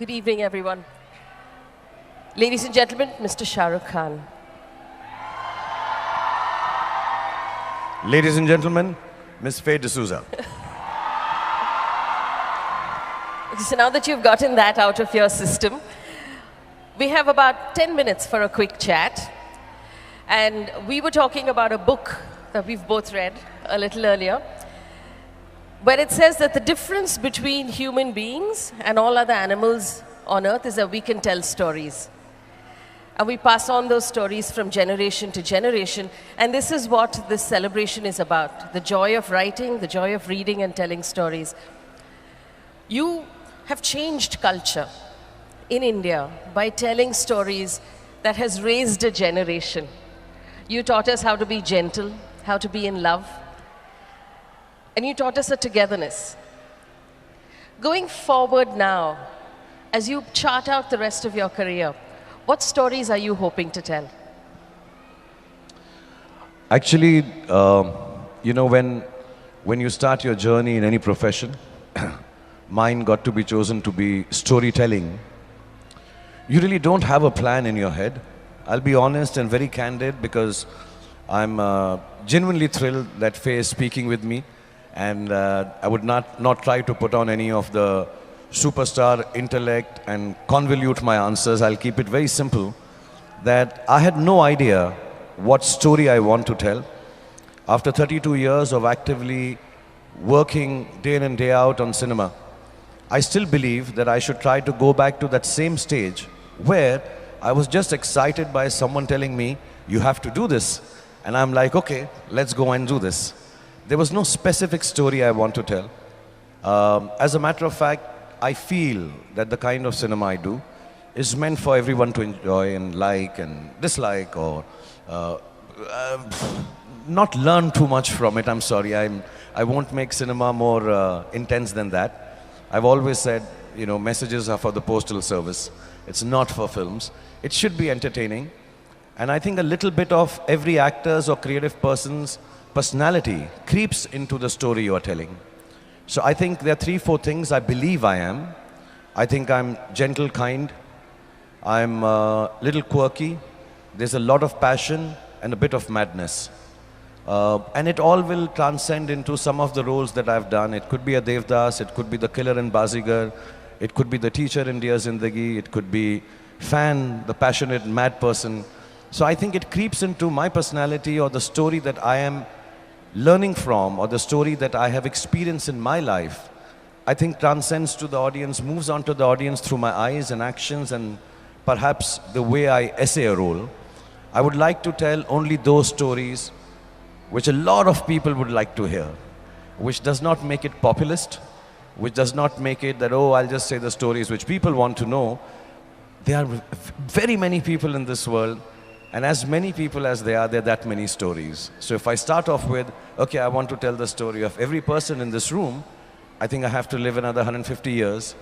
Good evening, everyone. Ladies and gentlemen, Mr. Shahrukh Khan. Ladies and gentlemen, Ms. Faye D'Souza. So now that you've gotten that out of your system, we have about 10 minutes for a quick chat. And we were talking about a book that we've both read a little earlier, where it says that the difference between human beings and all other animals on earth is that we can tell stories. And we pass on those stories from generation to generation. And this is what this celebration is about, the joy of writing, the joy of reading and telling stories. You have changed culture in India by telling stories that has raised a generation. You taught us how to be gentle, how to be in love, and you taught us a togetherness. Going forward now, as you chart out the rest of your career, what stories are you hoping to tell? Actually, when you start your journey in any profession, mine got to be chosen to be storytelling. You really don't have a plan in your head. I'll be honest and very candid because I'm genuinely thrilled that Faye is speaking with me. And I would not try to put on any of the superstar intellect and convolute my answers. I'll keep it very simple, that I had no idea what story I want to tell. After 32 years of actively working day in and day out on cinema, I still believe that I should try to go back to that same stage where I was just excited by someone telling me, you have to do this. And I'm like, okay, let's go and do this. There was no specific story I want to tell. As a matter of fact, I feel that the kind of cinema I do is meant for everyone to enjoy and like and dislike or not learn too much from it. I'm sorry, I won't make cinema more intense than that. I've always said, messages are for the postal service. It's not for films. It should be entertaining. And I think a little bit of every actor's or creative person's personality creeps into the story you are telling. So I think there are 3-4 things I believe I am. I think I'm gentle, kind. I'm a little quirky. There's a lot of passion and a bit of madness. And it all will transcend into some of the roles that I've done. It could be a Devdas, it could be the killer in Bazigar, it could be the teacher in Dear Zindagi, it could be fan, the passionate mad person. So I think it creeps into my personality or the story that I am learning from or the story that I have experienced in my life. I think transcends to the audience, moves on to the audience through my eyes and actions and perhaps the way I essay a role. I would like to tell only those stories which a lot of people would like to hear, which does not make it populist, which does not make it that, oh, I'll just say the stories which people want to know. There are very many people in this world, and as many people as there are that many stories. So if I start off with, okay, I want to tell the story of every person in this room, I think I have to live another 150 years.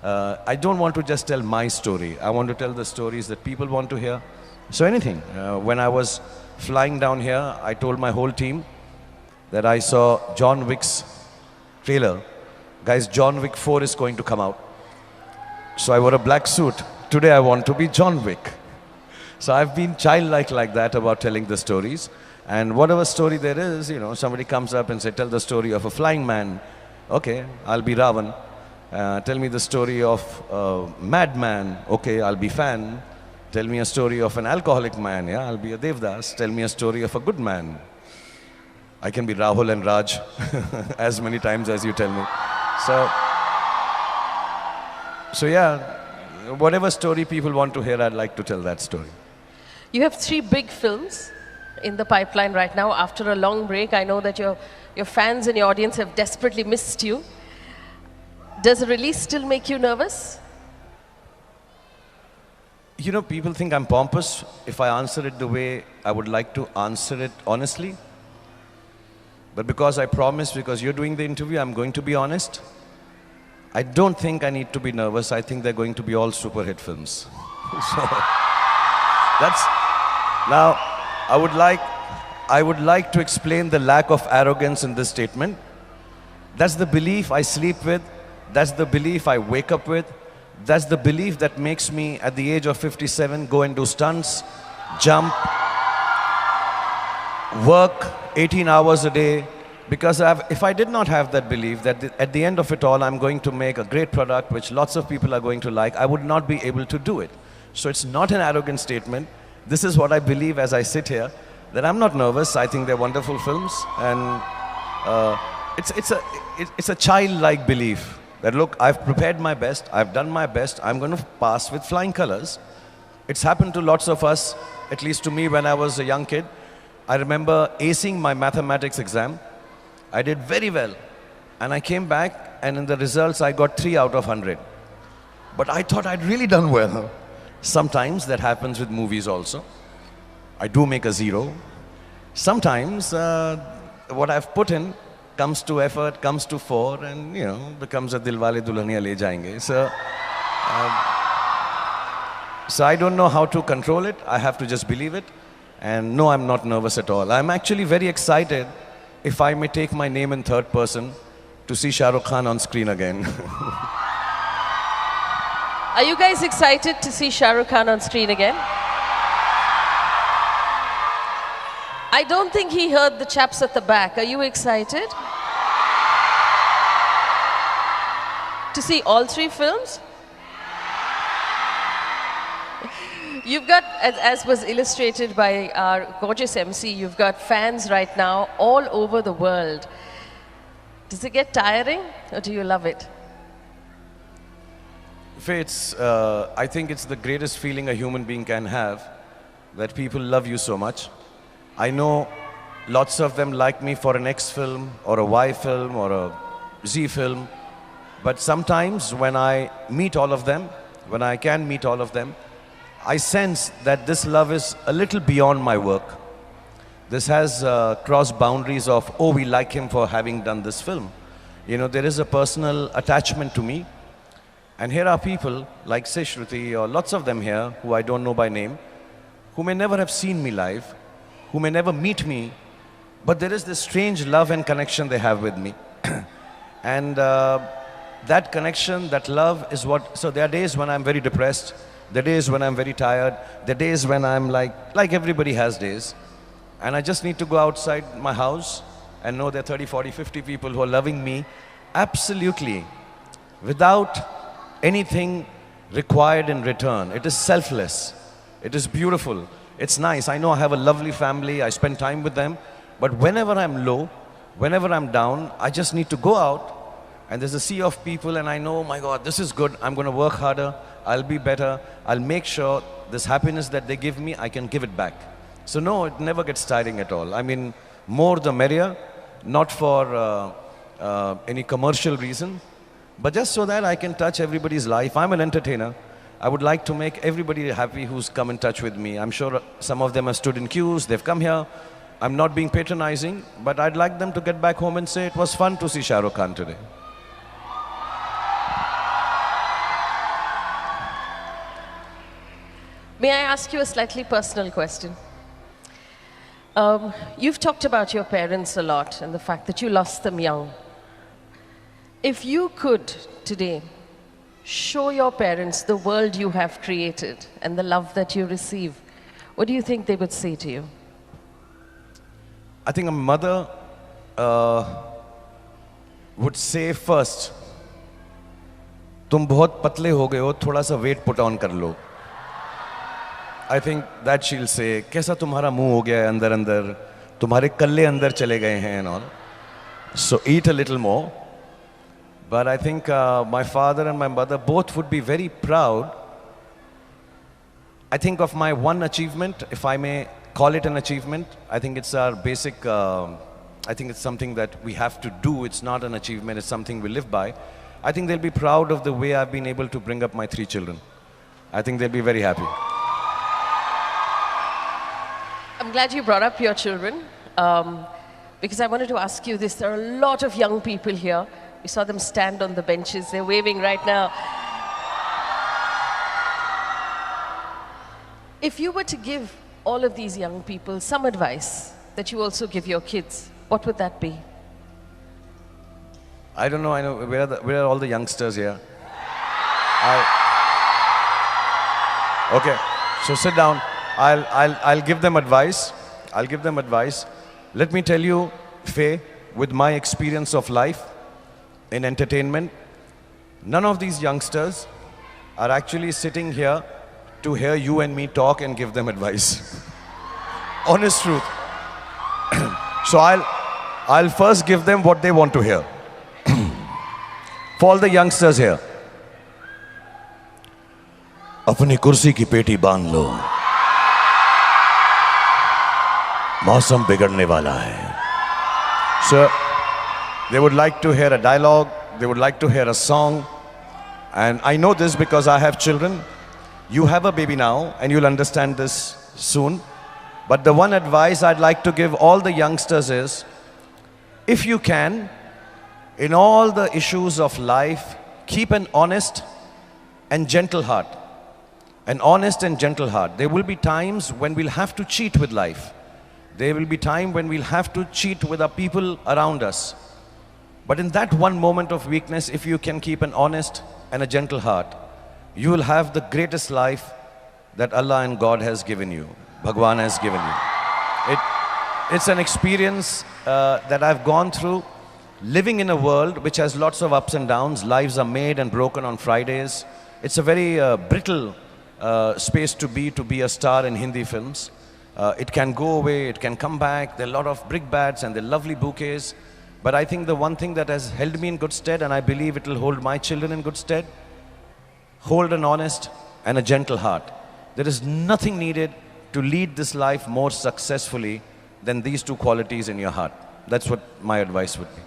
I don't want to just tell my story. I want to tell the stories that people want to hear. So anything. When I was flying down here, I told my whole team that I saw John Wick's trailer. Guys, John Wick 4 is going to come out. So I wore a black suit. Today I want to be John Wick. So I've been childlike like that about telling the stories. And whatever story there is, somebody comes up and say, tell the story of a flying man. Okay, I'll be Ravan. Tell me the story of a madman. Okay, I'll be fan. Tell me a story of an alcoholic man. Yeah, I'll be a Devdas. Tell me a story of a good man. I can be Rahul and Raj as many times as you tell me. So yeah, whatever story people want to hear, I'd like to tell that story. You have 3 big films in the pipeline right now. After a long break, I know that your fans and your audience have desperately missed you. Does a release still make you nervous? People think I'm pompous if I answer it the way I would like to answer it honestly. But because I promised, because you're doing the interview, I'm going to be honest. I don't think I need to be nervous. I think they're going to be all super hit films. So now I would like to explain the lack of arrogance in this statement. That's the belief I sleep with. That's the belief I wake up with. That's the belief that makes me, at the age of 57, go and do stunts, jump, work 18 hours a day. Because if I did not have that belief that at the end of it all, I'm going to make a great product which lots of people are going to like, I would not be able to do it. So it's not an arrogant statement. This is what I believe as I sit here, that I'm not nervous. I think they're wonderful films. And it's a childlike belief that, look, I've prepared my best, I've done my best, I'm going to pass with flying colors. It's happened to lots of us, at least to me when I was a young kid. I remember acing my mathematics exam. I did very well. And I came back, and in the results, I got 3 out of 100. But I thought I'd really done well. Sometimes that happens with movies also. I do make a 0. Sometimes what I've put in comes to effort, comes to fore, and becomes a Dilwale Dulhaniya Le Jayenge. So I don't know how to control it. I have to just believe it. And no, I'm not nervous at all. I'm actually very excited, if I may take my name in third person, to see Shahrukh Khan on screen again. Are you guys excited to see Shahrukh Khan on screen again? I don't think he heard the chaps at the back. Are you excited? To see all 3 films? You've got, as was illustrated by our gorgeous MC, you've got fans right now all over the world. Does it get tiring, or do you love it? I think it's the greatest feeling a human being can have, that people love you so much. I know lots of them like me for an X film, or a Y film, or a Z film. But sometimes when I meet all of them, when I can meet all of them, I sense that this love is a little beyond my work. This has crossed boundaries of, oh, we like him for having done this film. There is a personal attachment to me. And here are people like say Shruti, or lots of them here who I don't know by name, who may never have seen me live, who may never meet me, but there is this strange love and connection they have with me. And that connection, that love is what, so there are days when I'm very depressed, there are days when I'm very tired, there are days when I'm like everybody has days. And I just need to go outside my house and know there are 30, 40, 50 people who are loving me absolutely, without anything required in return. It is selfless. It is beautiful. It's nice. I know I have a lovely family. I spend time with them. But whenever I'm low, whenever I'm down, I just need to go out, and there's a sea of people, and I know, oh my God, this is good. I'm going to work harder. I'll be better. I'll make sure this happiness that they give me, I can give it back. So no, it never gets tiring at all. I mean, more the merrier, not for any commercial reason, but just so that I can touch everybody's life. I'm an entertainer. I would like to make everybody happy who's come in touch with me. I'm sure some of them have stood in queues, they've come here. I'm not being patronizing, but I'd like them to get back home and say, it was fun to see Shahrukh Khan today. May I ask you a slightly personal question? You've talked about your parents a lot and the fact that you lost them young. If you could today show your parents the world you have created and the love that you receive, what do you think they would say to you? I think a mother would say first, तुम बहुत पतले हो गए हो, थोड़ा सा weight put on कर लो. I think that she'll say, कैसा तुम्हारा मुंह हो गया है अंदर अंदर, तुम्हारे कल्ले अंदर चले गए हैं and all. So eat a little more. But I think my father and my mother both would be very proud. I think of my one achievement, if I may call it an achievement. I think it's our basic, I think it's something that we have to do. It's not an achievement, it's something we live by. I think they'll be proud of the way I've been able to bring up my 3 children. I think they'll be very happy. I'm glad you brought up your children, because I wanted to ask you this. There are a lot of young people here. We saw them stand on the benches. They're waving right now. If you were to give all of these young people some advice that you also give your kids, what would that be? I don't know. I know where are all the youngsters here? Okay, so sit down. I'll give them advice. I'll give them advice. Let me tell you, Faye, with my experience of life in entertainment, none of these youngsters are actually sitting here to hear you and me talk and give them advice. Honest truth. So I'll first give them what they want to hear. For all the youngsters here, अपनी कुर्सी की पेटी बांध लो, मौसम बिगड़ने वाला है. So they would like to hear a dialogue, they would like to hear a song, and I know this because I have children. You have a baby now and you'll understand this soon. But the one advice I'd like to give all the youngsters is, if you can, in all the issues of life, keep an honest and gentle heart. An honest and gentle heart. There will be times when we'll have to cheat with life. There will be time when we'll have to cheat with our people around us. But in that one moment of weakness, if you can keep an honest and a gentle heart, you will have the greatest life that Allah and God has given you, Bhagwan has given you. It's an experience that I've gone through, living in a world which has lots of ups and downs. Lives are made and broken on Fridays. It's a very brittle space to be a star in Hindi films. It can go away, it can come back. There are a lot of brickbats and there are lovely bouquets. But I think the one thing that has held me in good stead, and I believe it will hold my children in good stead, hold an honest and a gentle heart. There is nothing needed to lead this life more successfully than these two qualities in your heart. That's what my advice would be.